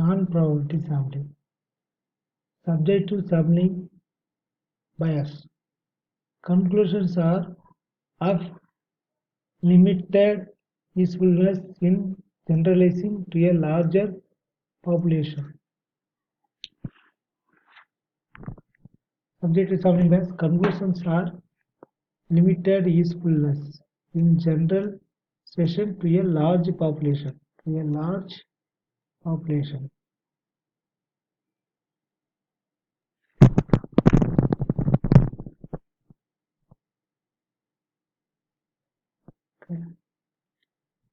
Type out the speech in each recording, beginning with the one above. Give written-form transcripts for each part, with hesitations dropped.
Non-probability sampling. Subjective sampling bias. Conclusions are of limited usefulness in generalizing to a larger population. Subjective sampling bias. Conclusions are limited usefulness in general session to a large population. To a large population.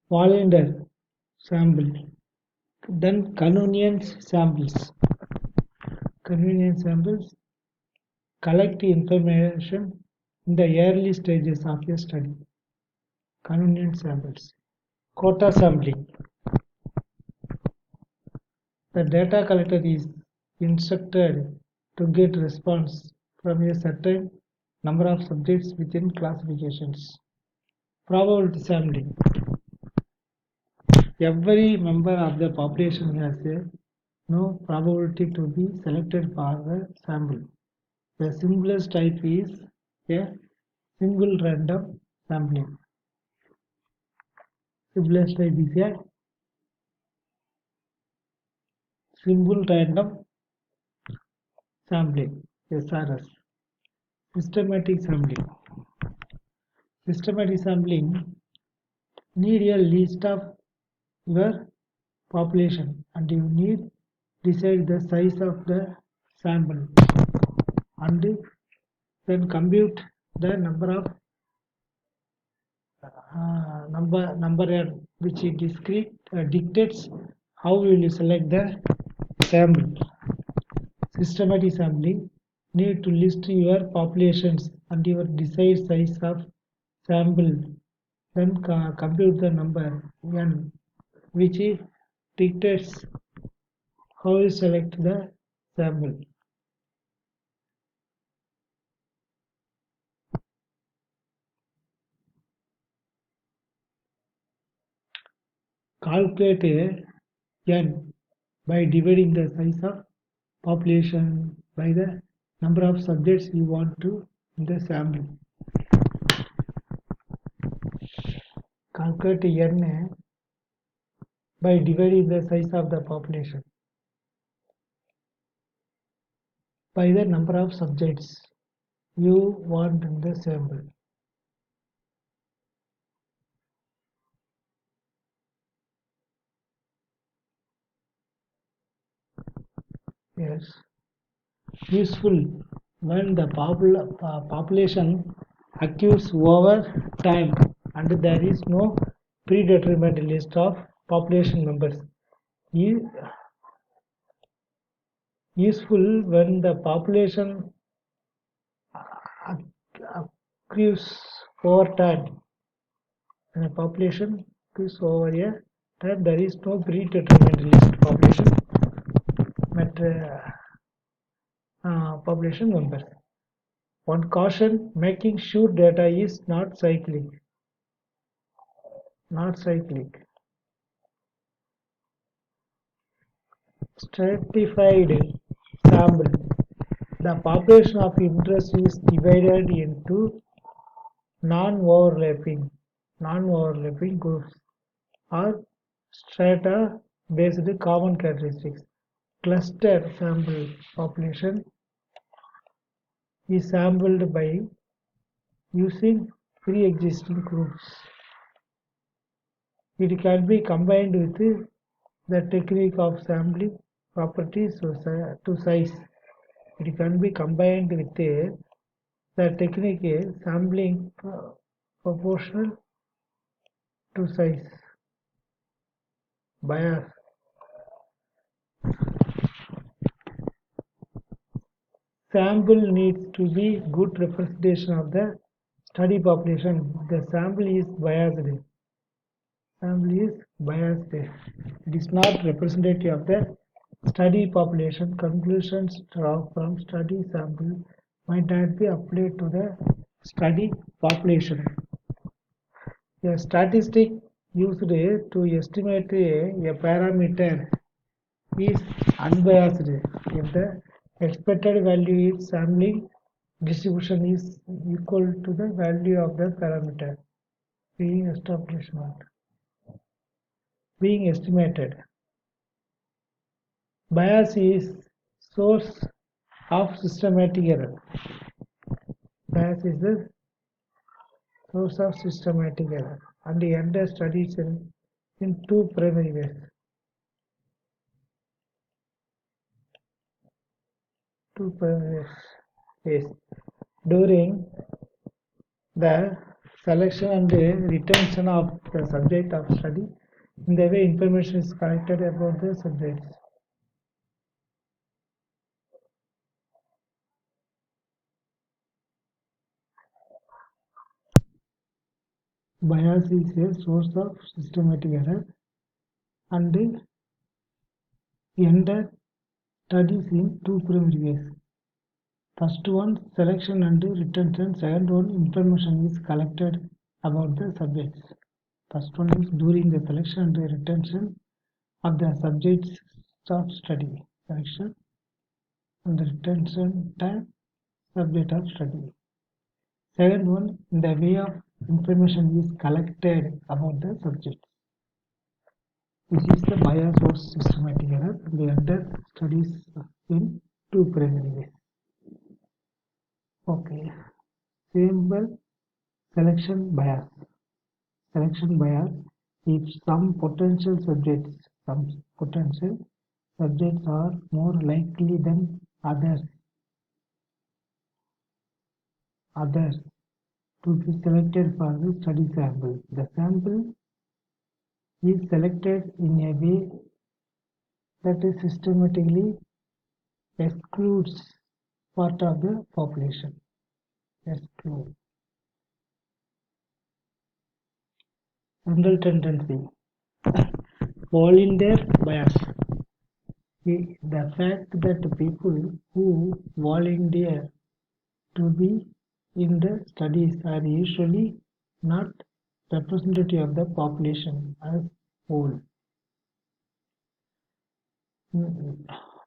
Wallander sample. Then convenience samples. Convenience samples collect information in the early stages of a study. Convenience samples. Quota sampling. The data collector is instructed to get response from a certain number of subjects within classifications. Probability sampling. Every member of the population has a no probability to be selected for the sample. The simplest type is a single random sampling. Simplest type is a single random sampling, SRS. Systematic sampling. Systematic sampling need a list of your population and you need decide the size of the sample and then compute the number of number n which is discrete dictates how will you select the sample. Systematic sampling need to list your populations and your desired size of sample, then compute the number n which dictates how you select the sample. Calculate n by dividing the size of population by the number of subjects you want to in the sample. Calculate n by dividing the size of the population by the number of subjects you want in the sample. Yes, useful when the population accrues over time and there is no predetermined list of population members. Useful when the population accrues over time. When a population accrues over a time, there is no predetermined list population population members. One caution: making sure data is not cyclic. Not cyclic. Stratified sample. The population of interest is divided into non-overlapping groups or strata based common characteristics. Cluster sample population is sampled by using pre-existing groups. It can be combined with the technique of sampling properties to size. It can be combined with the technique sampling proportional to size. Bias. Sample needs to be good representation of the study population. The sample is biased. It is not representative of the study population. Conclusions drawn from study sample might not be applied to the study population. A statistic used to estimate a parameter is unbiased if the expected value is sampling distribution is equal to the value of the parameter being establishment being estimated. Bias is source of systematic error. Bias is the source of systematic error and the entire studies in two primary ways. Two primary ways. During the selection and the retention of the subject of study, in the way information is collected about the subjects. Bias is a source of systematic error and the entire studies in two primary ways. First one, selection and retention. Second one, information is collected about the subjects. First one is during the selection and retention of the subjects of study. Selection and retention time subject of study. Second one, the way of information is collected about the subject. This is the bias or systematic error. The entire studies in two primary ways. Okay. Sample selection bias. Selection bias if some potential subjects are more likely than others to be selected for the study sample. The sample is selected in a way that is systematically excludes part of the population. Exclude. General tendency. Volunteer bias. The fact that people who volunteer to be in the studies are usually not representative of the population as whole.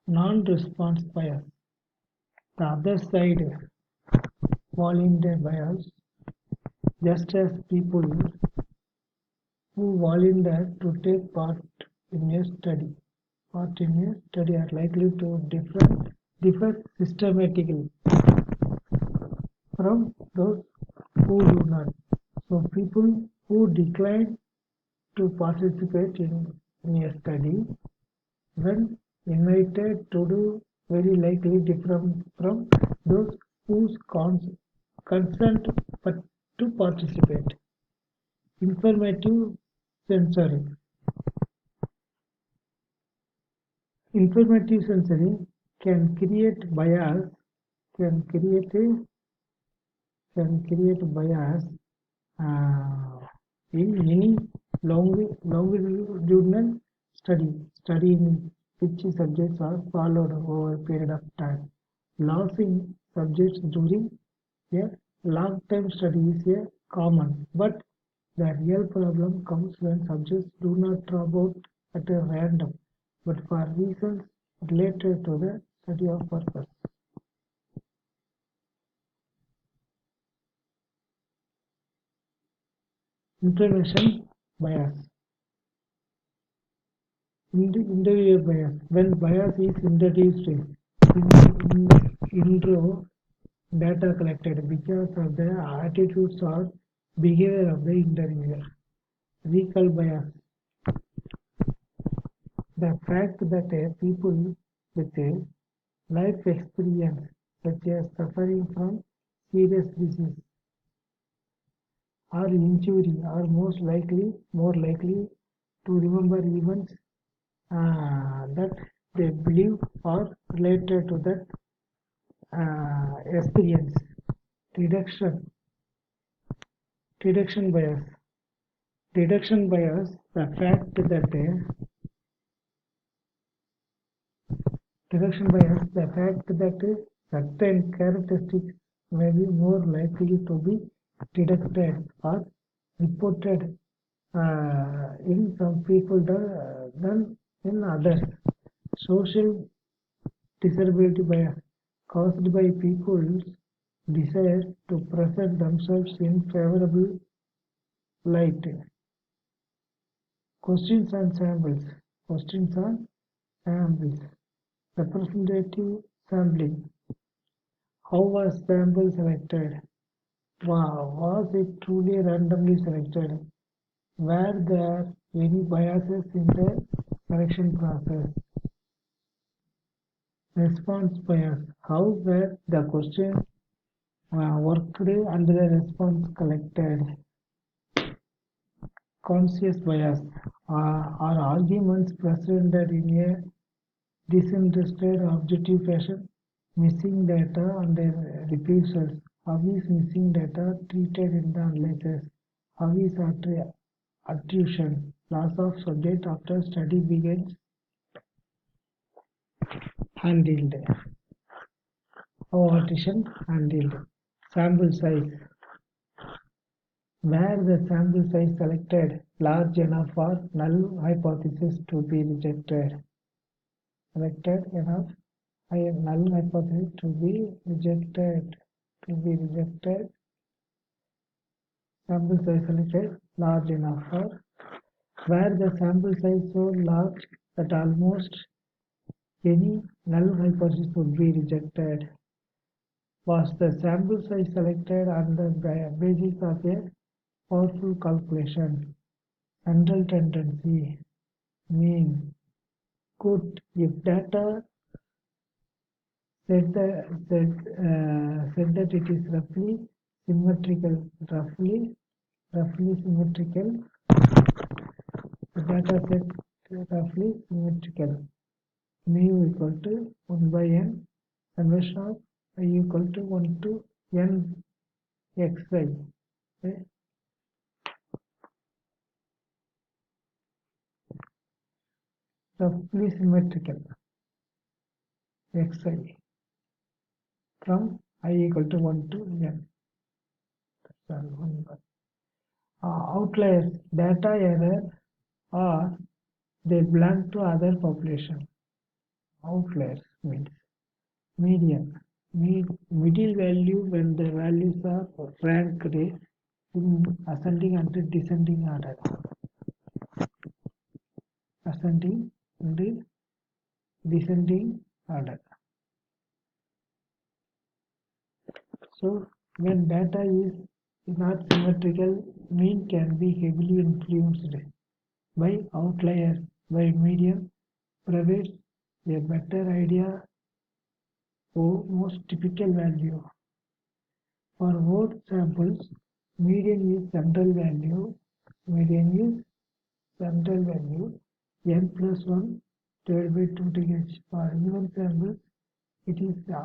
Non-response bias. The other side, volunteer bias, just as people who volunteer to take part in a study are likely to differ systematically from those who do not. So people who decline to participate in a study when invited to do very likely different from those whose consent but to participate. Informative sensory. Informative sensory can create bias, can create a bias in any longitudinal study in which subjects are followed over a period of time. Losing subjects during a long-term study is a common, but the real problem comes when subjects do not drop out at a random, but for reasons related to the study of purpose. Information bias. Interviewer bias. When bias is introduced in intro data collected because of the attitudes or behavior of the interviewer. Recall bias. The fact that people with a life experience such as suffering from serious disease or injury are more likely to remember events that they believe are related to that experience. Reduction bias. Reduction bias, the fact that certain characteristics may be more likely to be detected or reported in some people than in others. Social disability bias caused by people's desire to present themselves in favorable light. Questions and samples. Questions on samples. Representative sampling. How was sample selected? Wow, was it truly randomly selected? Were there any biases in the selection process? Response bias. How were the questions worked and the response collected? Conscious bias. Are arguments presented in a disinterested objective fashion? Missing data and their refusals. How is missing data treated in the analysis? How is attribution, loss of subject after study begins, handled? How attrition handled? Sample size. Where the sample size selected large enough for null hypothesis to be rejected. Selected enough null hypothesis to be rejected. Sample size selected large enough for where the sample size so large that almost any null hypothesis would be rejected. Was the sample size selected on the basis of a powerful calculation? Central tendency, mean, could, if data said that it is roughly symmetrical, the data set roughly symmetrical. Mu equal to 1 by n, summation of I equal to 1 to n xi. Okay. Roughly symmetrical xi from I equal to 1 to n. Outliers, data error, or they belong to other population. Outliers means median, middle value when the values are ranked in ascending and descending order. Ascending and descending order. So when data is not symmetrical, mean can be heavily influenced by outlier, by median provides a better idea of most typical value. For both samples, median is central value, n plus 1 divided by 2 th. For even samples, it is the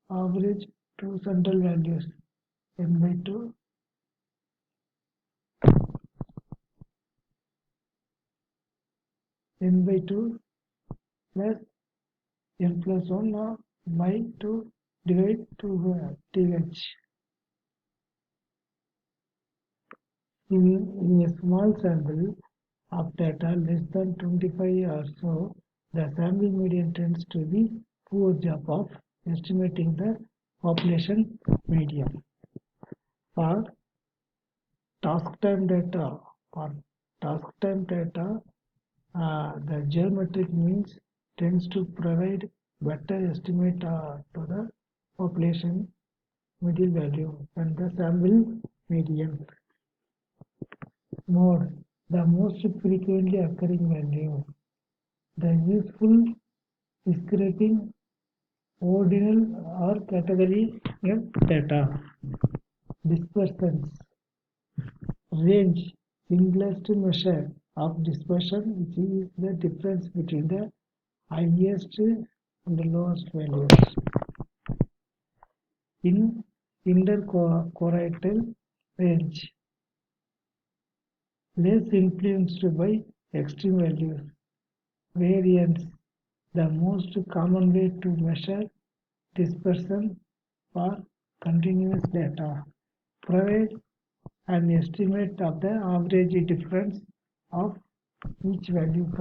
average two central values, n by 2 plus n plus 1 or by 2 divide 2 th. In a small sample of data less than 25 or so, the sample median tends to be poor job of estimating the population median. For task time data, the geometric means tends to provide better estimate to the population median value and the sample median. Mode, the most frequently occurring value. The useful describing ordinal or category of data. Dispersants. Range, simplest measure of dispersion, which is the difference between the highest and the lowest values. In interquartile range, less influenced by extreme values. Variance, the most common way to measure dispersion for continuous data. Provide an estimate of the average difference of each value